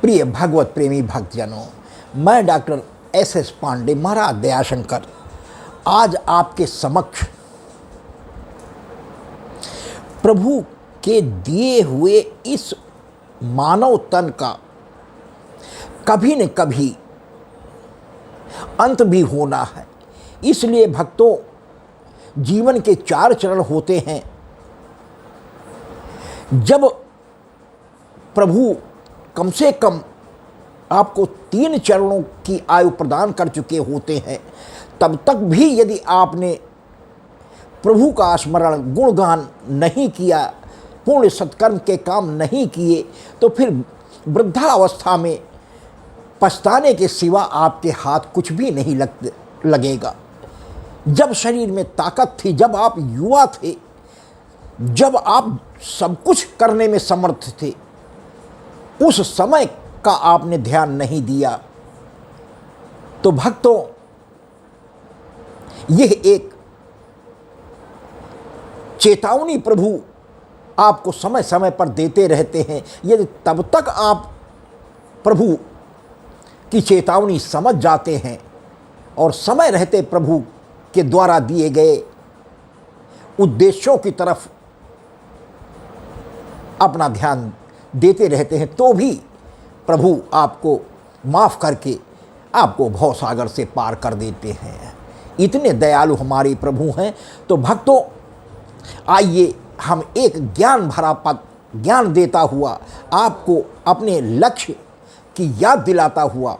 प्रिय भगवत प्रेमी भक्तजनों, मैं डॉक्टर एस पांडे महाराज दयाशंकर आज आपके समक्ष प्रभु के दिए हुए इस मानव तन का कभी न कभी अंत भी होना है। इसलिए भक्तों, जीवन के 4 चरण होते हैं। जब प्रभु कम से कम आपको 3 चरणों की आयु प्रदान कर चुके होते हैं, तब तक भी यदि आपने प्रभु का स्मरण गुणगान नहीं किया, पूर्ण सत्कर्म के काम नहीं किए, तो फिर वृद्धावस्था में पछताने के सिवा आपके हाथ कुछ भी नहीं लगेगा। जब शरीर में ताकत थी, जब आप युवा थे, जब आप सब कुछ करने में समर्थ थे, उस समय का आपने ध्यान नहीं दिया। तो भक्तों, यह एक चेतावनी प्रभु आपको समय समय पर देते रहते हैं। यदि तब तक आप प्रभु की चेतावनी समझ जाते हैं और समय रहते प्रभु के द्वारा दिए गए उद्देश्यों की तरफ अपना ध्यान देते रहते हैं, तो भी प्रभु आपको माफ़ करके आपको भवसागर से पार कर देते हैं। इतने दयालु हमारे प्रभु हैं। तो भक्तों, आइए हम एक ज्ञान भरा पद, ज्ञान देता हुआ, आपको अपने लक्ष्य की याद दिलाता हुआ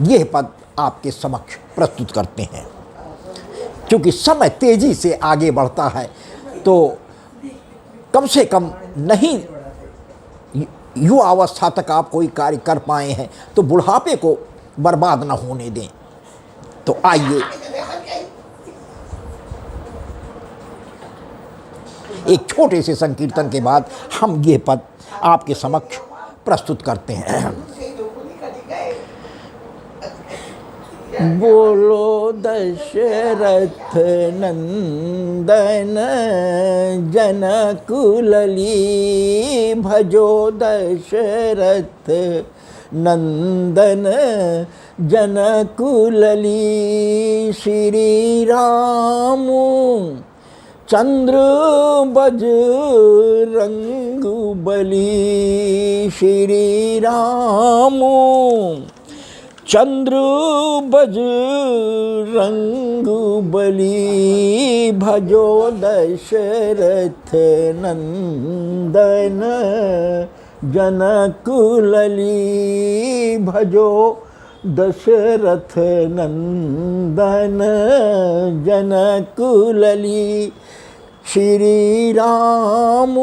यह पद आपके समक्ष प्रस्तुत करते हैं। क्योंकि समय तेजी से आगे बढ़ता है, तो कम से कम नहीं युवा अवस्था तक आप कोई कार्य कर पाए हैं, तो बुढ़ापे को बर्बाद न होने दें। तो आइए एक छोटे से संकीर्तन के बाद हम ये पद आपके समक्ष प्रस्तुत करते हैं। बोलो दशरथ नंदन जनकुलली, भजो दशरथ नंदन जनकुलली। श्री राम चंद्र बजरंग बली, श्री राम चंद्र बजरंग बली। भजो दशरथ नंदन जनकुलली, भजो दशरथ नंदन जनकुलली। श्री राम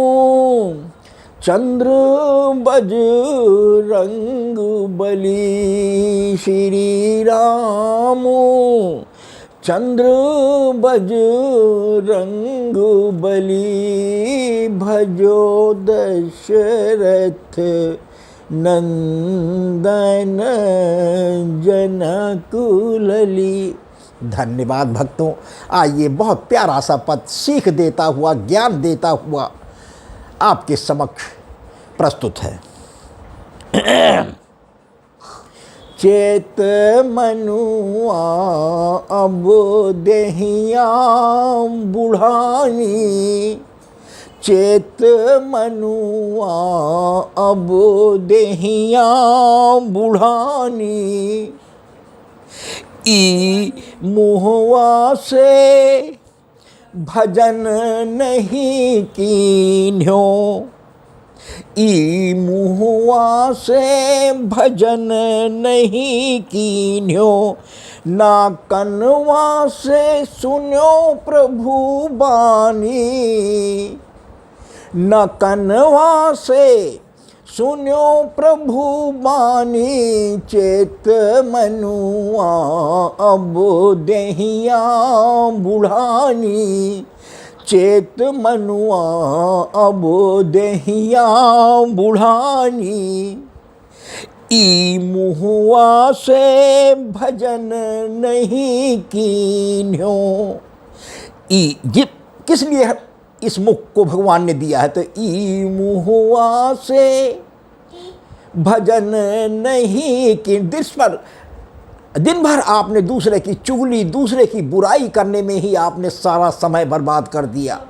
चंद्र बजरंग बली, श्री राम चंद्र बजरंग बली। भजो दशरथ नंदन जनकुलली। धन्यवाद भक्तों। आइए बहुत प्यारा सा पद सीख देता हुआ, ज्ञान देता हुआ आपके समक्ष प्रस्तुत है। चेत मनुआ अब देहिया बुढ़ानी, चेत मनुआ अब देहिया बुढ़ानी। ई मुहवा से भजन नहीं कीन्हो, ई मुहवा से भजन नहीं कीन्हो। ना कनवा से सुन्यो प्रभु बानी, न कनवा से सुन्यो प्रभु बानी। चेत मनुआ अब देहिया बुढ़ानी, चेत मनुआ अब देहिया बुढ़ानी। ई मुहुआ से भजन नहीं कीन्हो। ई किस लिए इस मुख को भगवान ने दिया है? तो ई मुहुआ से भजन नहीं की। दिन भर आपने दूसरे की चुगली, दूसरे की बुराई करने में ही आपने सारा समय बर्बाद कर दिया।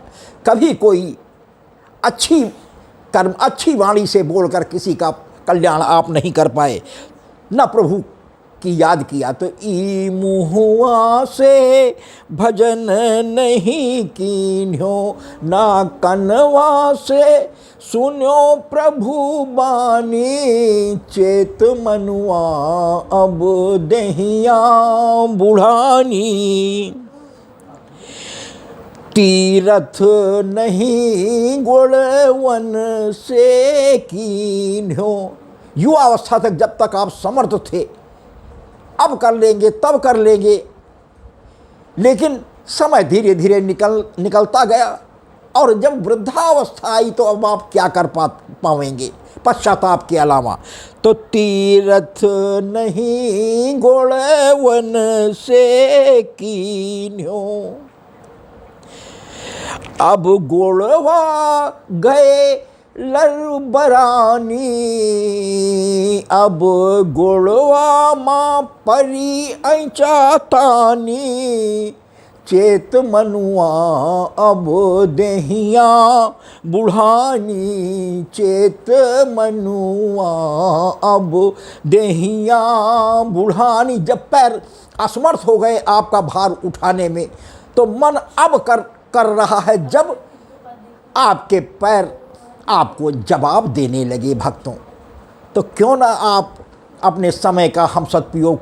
कभी कोई अच्छी कर्म, अच्छी वाणी से बोलकर किसी का कल्याण आप नहीं कर पाए, न प्रभु की याद किया। तो ई मुहुआ से भजन नहीं कीन्यो, ना कनवा से सुन्यो प्रभु बानी। चेत मनुआ अब दहिया बुढ़ानी, तीरथ नहीं गुणवन से कीन्यो। युवावस्था तक जब तक आप समर्थ थे, अब कर लेंगे तब कर लेंगे, लेकिन समय धीरे धीरे निकलता गया और जब वृद्धावस्था आई तो अब आप क्या कर पाएंगे पश्चाताप के अलावा। तो तीरथ नहीं गुणवन से कीन्यो, अब गोड़वा गए लरबरानी। अब गोड़वा माँ परी ऐचा तानी। चेत मनुआ अब देहिया बुढ़ानी। चेत मनुआ अब देहिया बुढ़ानी। जब पैर असमर्थ हो गए आपका भार उठाने में, तो मन अब कर रहा है जब आपके पैर आपको जवाब देने लगे भक्तों। तो क्यों ना आप अपने समय का हम सदुपयोग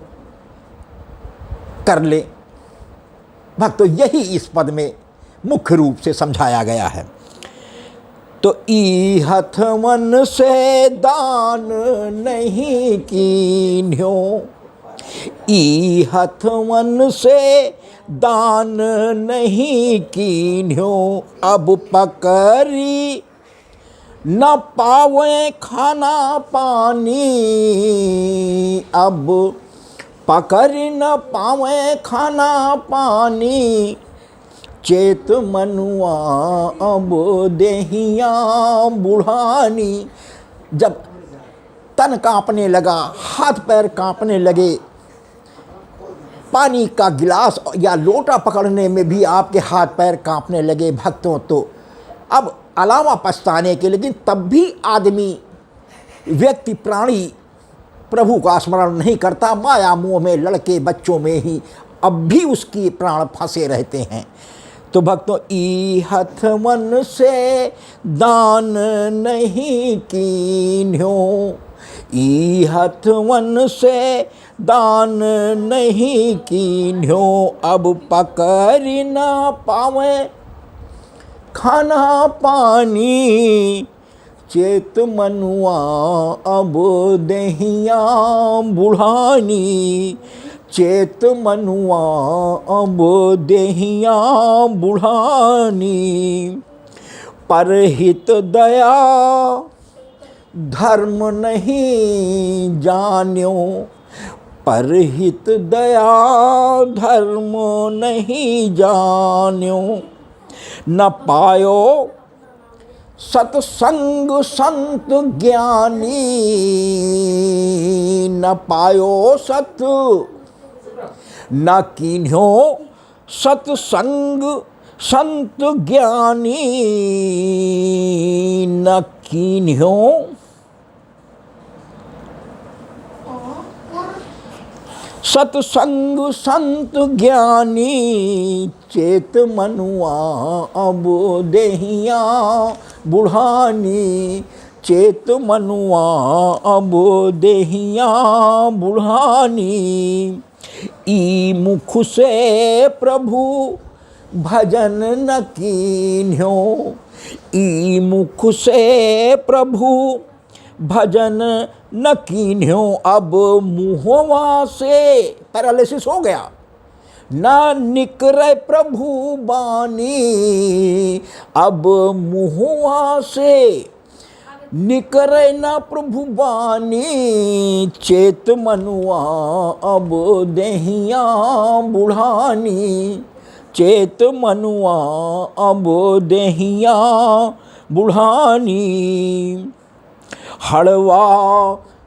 कर ले भक्तों। यही इस पद में मुख्य रूप से समझाया गया है। तो ई हथवन से दान नहीं कीन्यो, ई हथवन से दान नहीं कीन्यो। अब पकड़ी न पावे खाना पानी। अब पकड़ न पावे खाना पानी। चेत मनुआ अब देहिया बुढ़ानी। जब तन कांपने लगा, हाथ पैर कांपने लगे, पानी का गिलास या लोटा पकड़ने में भी आपके हाथ पैर कांपने लगे भक्तों, तो अब अलावा पछताने के, लेकिन तब भी आदमी, व्यक्ति, प्राणी प्रभु का स्मरण नहीं करता। माया मोह में, लड़के बच्चों में ही अब भी उसकी प्राण फंसे रहते हैं। तो भक्तों, ई हथवन से दान नहीं कीन्यो, ई हथवन से दान नहीं कीन्यो। अब पकड़ ना पावे खाना पानी। चेत मनुआ अब देहिया बुढ़ानी। चेत मनुआ अब देहिया बुढ़ानी। परहित दया धर्म नहीं जान्यो। परहित दया धर्म नहीं जान्यो। न पायो सत्संग संत ज्ञानी। न पायो सत न कीन्हो सत्संग संत ज्ञानी। न कीन्हो सत्संग संत ज्ञानी। चेत मनुआ अब देहिया बुढ़ानी। चेत मनुआ अब देहिया बुढ़ानी। ई मुख से प्रभु भजन न कीन्हो। ई मुख से प्रभु भजन न कीन्हो। अब मुहवा से पैरालिसिस हो गया, न निकरे प्रभु बानी। अब मुहवा से निकरे न प्रभु बानी। चेत मनुआ अब देहिया बुढ़ानी। चेत मनुआ अब देहिया बुढ़ानी। हड़वा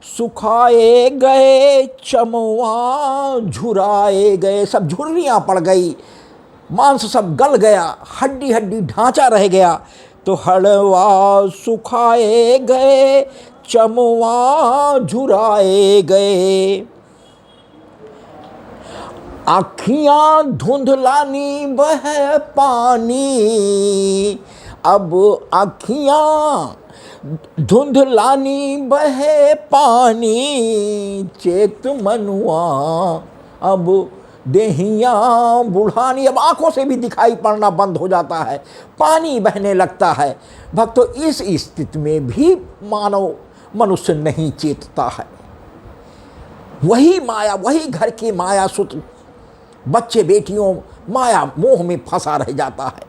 सुखाए गए चमवा झुराए गए, सब झुर्रियाँ पड़ गई, मांस सब गल गया, हड्डी हड्डी ढांचा रह गया। तो हड़वा सुखाए गए चमवा झुराए गए, आँखियाँ धुंधलानी बह पानी, अब आँखियाँ धुंधलानी बहे पानी, चेत मनुआ अब देहियाँ बुढ़ानी। अब आंखों से भी दिखाई पड़ना बंद हो जाता है, पानी बहने लगता है। भक्तों, इस स्थिति में भी मानव मनुष्य नहीं चेतता है। वही माया, वही घर की माया सूत्र बच्चे बेटियों माया मोह में फंसा रह जाता है।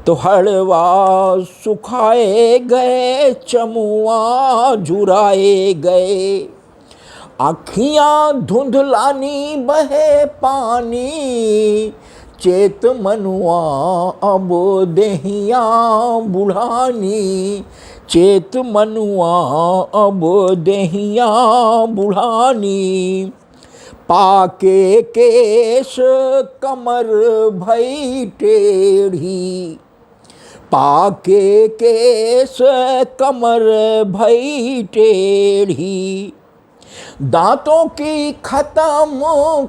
तो हड़वा सुखाए गए चमुआ झुराए गए, आँखियाँ धुंधलानी बहे पानी, चेत मनुआ अब देहियाँ बुढ़ानी, चेत मनुआ अब देहियाँ बुढ़ानी। पाके केश कमर भई टेढ़ी, पाके केश कमर भई टेढ़ी, दांतों की खत्म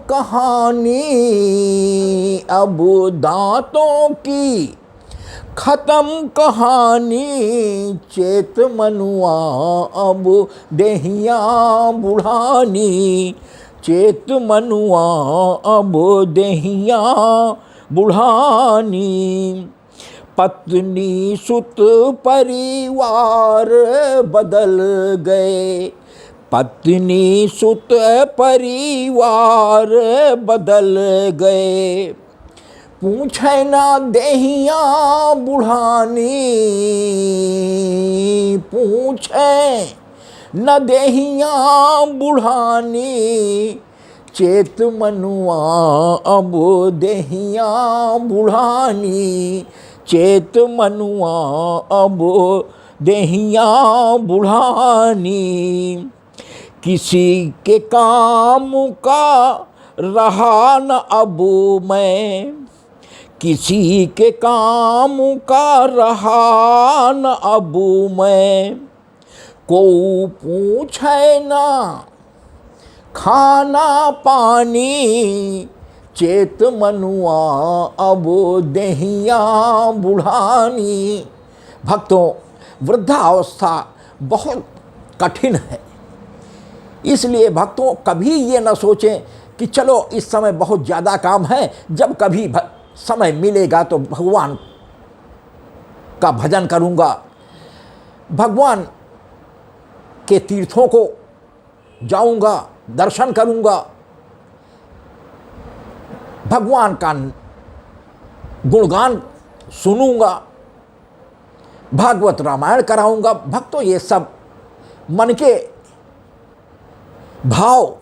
कहानी, अब दांतों की खत्म कहानी, चेत मनुआ अब देहियाँ बुढ़ानी, चेत मनुआ अब देहियाँ बुढ़ानी। पत्नी सुत परिवार बदल गए, पत्नी सुत परिवार बदल गए, पूछे ना देहियाँ बुढ़ानी, पूछे न देहियाँ बुढ़ानी, चेत मनुआ अब देहियाँ बुढ़ानी, चेत मनुआ अब देहियाँ बुढ़ानी। किसी के काम का रहा न अब मैं, किसी के काम का रहा न अब मैं, को पूछे ना खाना पानी, चेत मनुआ अब देहियाँ बुढ़ानी। भक्तों, वृद्धावस्था बहुत कठिन है, इसलिए भक्तों कभी ये न सोचें कि चलो इस समय बहुत ज़्यादा काम है, जब कभी समय मिलेगा तो भगवान का भजन करूँगा, भगवान के तीर्थों को जाऊँगा, दर्शन करूँगा, भगवान का गुणगान सुनूँगा, भागवत रामायण कराऊँगा। भक्तों, ये सब मन के भाव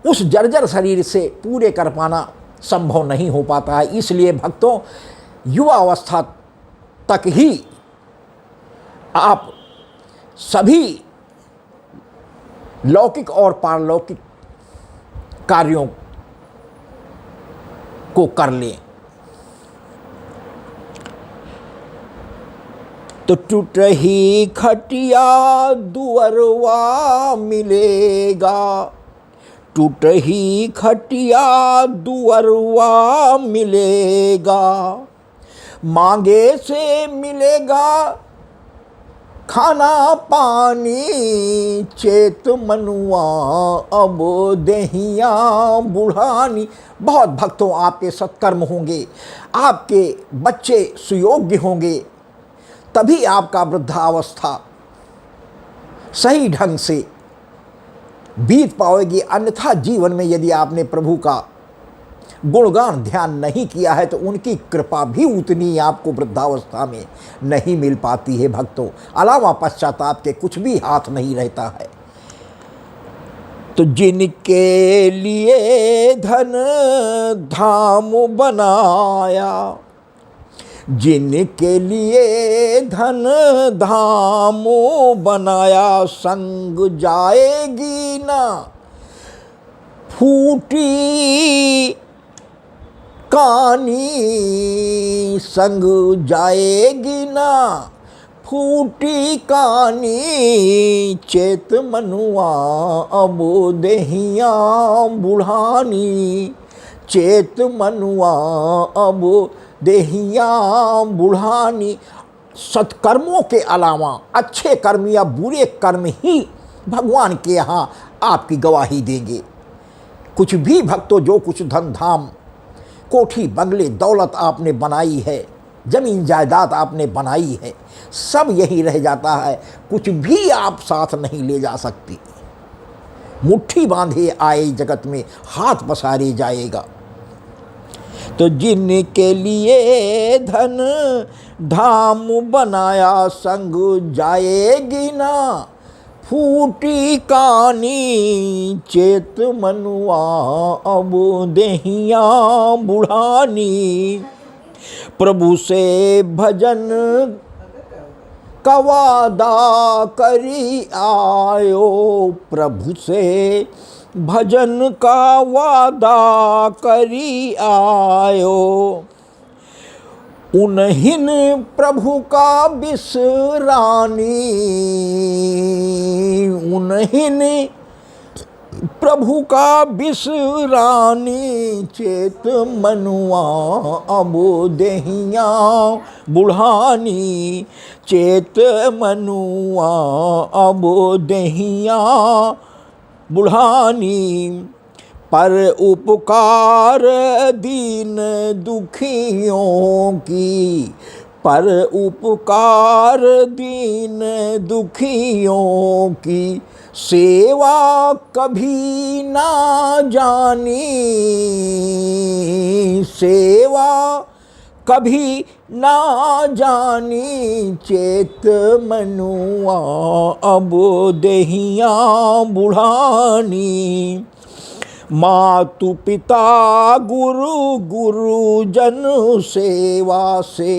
उस जर्जर शरीर से पूरे कर पाना संभव नहीं हो पाता है। इसलिए भक्तों, युवा अवस्था तक ही आप सभी लौकिक और पारलौकिक कार्यों को कर लें। तो टूटही खटिया दुअरवा मिलेगा, टूटही खटिया दुअरवा मिलेगा, मांगे से मिलेगा खाना पानी, चेत मनुआ अब देहियाँ बुढ़ानी। बहुत भक्तों, आपके सत्कर्म होंगे, आपके बच्चे सुयोग्य होंगे, तभी आपका वृद्धावस्था सही ढंग से बीत पाओगी। अन्यथा जीवन में यदि आपने प्रभु का गुणगान ध्यान नहीं किया है तो उनकी कृपा भी उतनी आपको वृद्धावस्था में नहीं मिल पाती है। भक्तों, अलावा पश्चाताप के कुछ भी हाथ नहीं रहता है। तो जिनके लिए धन धाम बनाया, जिनके लिए धन धाम बनाया संग जाएगी ना, फूटी कहानी संग जाएगी ना, फूटी कहानी चेत मनुआ अब देहिया बुढ़ानी, चेत मनुआ अब देहिया बुढ़ानी। सत्कर्मों के अलावा अच्छे कर्म या बुरे कर्म ही भगवान के यहाँ आपकी गवाही देंगे। कुछ भी भक्तों, जो कुछ धन धाम कोठी बंगले दौलत आपने बनाई है, जमीन जायदाद आपने बनाई है, सब यही रह जाता है, कुछ भी आप साथ नहीं ले जा सकती। मुट्ठी बांधे आए जगत में हाथ पसारे जाएगा। तो जिनके लिए धन धाम बनाया संग जाएगी ना, फूटी कहानी चेत मनुआ अब देहिया बुढ़ानी। प्रभु से भजन का वादा करी आयो, प्रभु से भजन का वादा करी आयो, उन्हिन प्रभु का बिसरानी, उन्हिन प्रभु का बिसरानी, चेत मनुआ अब देहिया बुढ़ानी, चेत मनुआ अब देहिया बुढ़ानी। पर उपकार दीन दुखियों की, पर उपकार दीन दुखियों की, सेवा कभी ना जानी, सेवा कभी ना जानी, चेत मनुआ अब देहिया बुढ़ानी। मातु पिता गुरु गुरुजन सेवा से,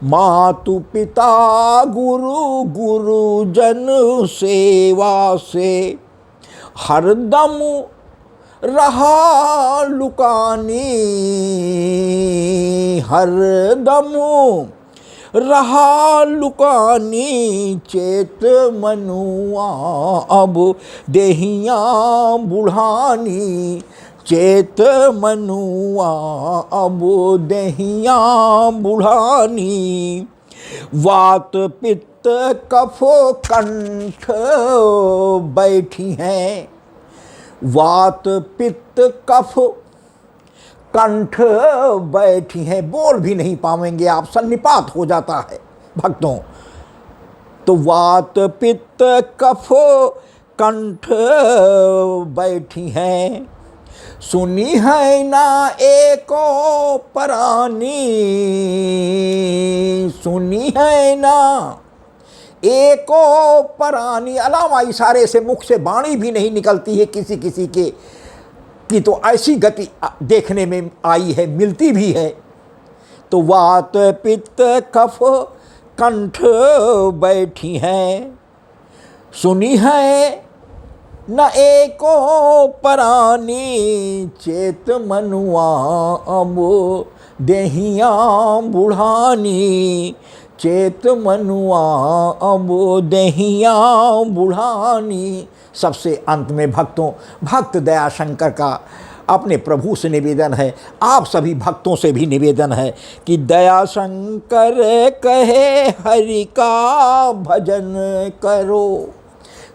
मातु पिता गुरु गुरुजन सेवा से, हरदम रहा लुकानी, हरदम रहा लुकानी, चेत मनुआ अब देहिया बुढ़ानी, चेत मनुआ अब देहिया बुढ़ानी। वात पित्त कफ कंठ बैठी हैं, वात पित्त कफ कंठ बैठी हैं, बोल भी नहीं पाएंगे आप, सन्निपात हो जाता है भक्तों। तो वात पित्त कफ कंठ बैठी हैं, सुनी है ना एको परानी, सुनी है ना एको परानी। अलावा इशारे से मुख से वाणी भी नहीं निकलती है किसी किसी के की, तो ऐसी गति देखने में आई है, मिलती भी है। तो वात पित्त कफ कंठ बैठी हैं, सुनी है न एको परानी, चेत मनुआ अब देहिया बुढ़ानी, चेत मनुआ अब देहिया बुढ़ानी। सबसे अंत में भक्तों, भक्त दयाशंकर का अपने प्रभु से निवेदन है, आप सभी भक्तों से भी निवेदन है कि दयाशंकर कहे हरि का भजन करो,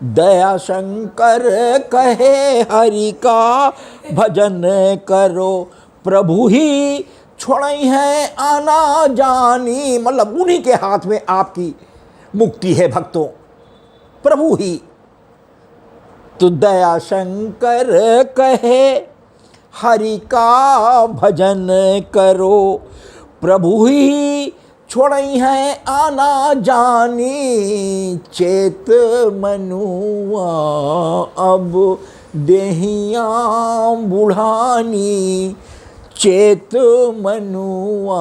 दयाशंकर कहे हरि का भजन करो, प्रभु ही छोड़ई है आना जानी। मतलब उन्हीं के हाथ में आपकी मुक्ति है भक्तों, प्रभु ही। तो दयाशंकर कहे हरि का भजन करो, प्रभु ही छोड़ई है आना जानी, चेत मनुआ अब देहिया बुढ़ानी, चेत मनुआ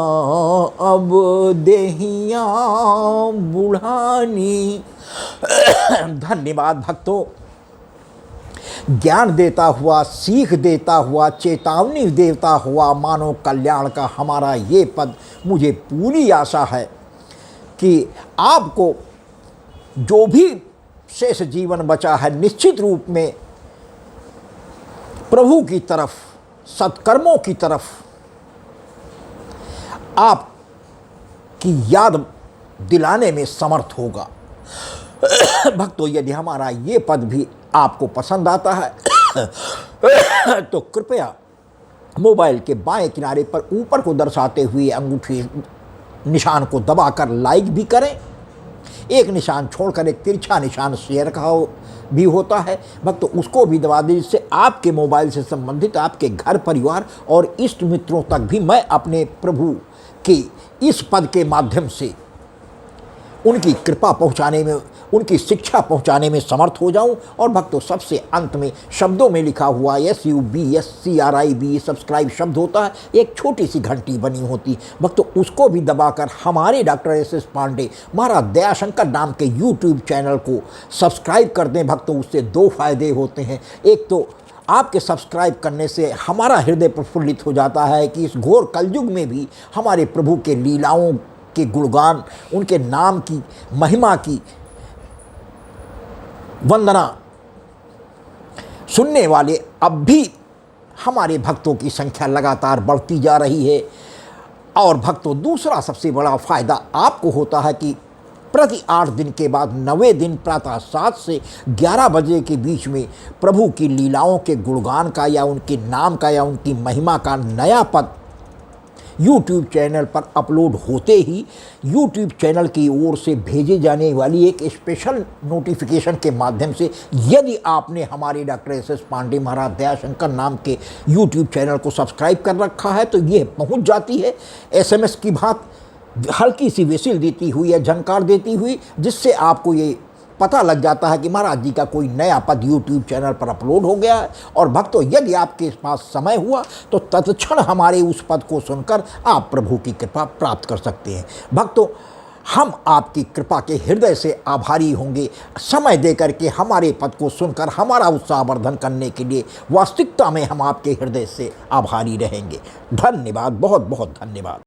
अब देहिया बुढ़ानी। धन्यवाद भक्तों। ज्ञान देता हुआ, सीख देता हुआ, चेतावनी देता हुआ मानव कल्याण का हमारा ये पद, मुझे पूरी आशा है कि आपको जो भी शेष जीवन बचा है निश्चित रूप में प्रभु की तरफ, सत्कर्मों की तरफ आपकी याद दिलाने में समर्थ होगा। भक्तों, यदि हमारा ये पद भी आपको पसंद आता है तो कृपया मोबाइल के बाएं किनारे पर ऊपर को दर्शाते हुए अंगूठी निशान को दबाकर लाइक भी करें। एक निशान छोड़कर एक तिरछा निशान शेयर का भी होता है भक्तों, उसको भी दबा दें, जिससे आपके मोबाइल से संबंधित आपके घर परिवार और इष्ट मित्रों तक भी मैं अपने प्रभु के इस पद के माध्यम से उनकी कृपा पहुंचाने में, उनकी शिक्षा पहुंचाने में समर्थ हो जाऊं। और भक्तों, सबसे अंत में शब्दों में लिखा हुआ SUBSCRIB सब्सक्राइब शब्द होता है, एक छोटी सी घंटी बनी होती भक्तों, उसको भी दबाकर हमारे डॉक्टर SS पांडे महाराज दयाशंकर नाम के YouTube चैनल को सब्सक्राइब कर दें भक्तों। उससे दो फायदे होते हैं। एक तो आपके सब्सक्राइब करने से हमारा हृदय प्रफुल्लित हो जाता है कि इस घोर कलयुग में भी हमारे प्रभु के लीलाओं के गुणगान, उनके नाम की महिमा की वंदना सुनने वाले अब भी हमारे भक्तों की संख्या लगातार बढ़ती जा रही है। और भक्तों, दूसरा सबसे बड़ा फ़ायदा आपको होता है कि प्रति 8 दिन के बाद 9वें दिन प्रातः 7 से 11 बजे के बीच में प्रभु की लीलाओं के गुणगान का या उनके नाम का या उनकी महिमा का नया पद YouTube चैनल पर अपलोड होते ही YouTube चैनल की ओर से भेजे जाने वाली एक स्पेशल नोटिफिकेशन के माध्यम से, यदि आपने हमारे डॉक्टर SS पांडे महाराज दयाशंकर नाम के YouTube चैनल को सब्सक्राइब कर रखा है, तो ये पहुंच जाती है SMS की भांत हल्की सी विसिल देती हुई या झनकार देती हुई, जिससे आपको ये पता लग जाता है कि महाराज जी का कोई नया पद YouTube चैनल पर अपलोड हो गया है। और भक्तों, यदि आपके पास समय हुआ तो तत्क्षण हमारे उस पद को सुनकर आप प्रभु की कृपा प्राप्त कर सकते हैं। भक्तों, हम आपकी कृपा के हृदय से आभारी होंगे। समय देकर के हमारे पद को सुनकर हमारा उत्साहवर्धन करने के लिए वास्तविकता में हम आपके हृदय से आभारी रहेंगे। धन्यवाद, बहुत बहुत धन्यवाद।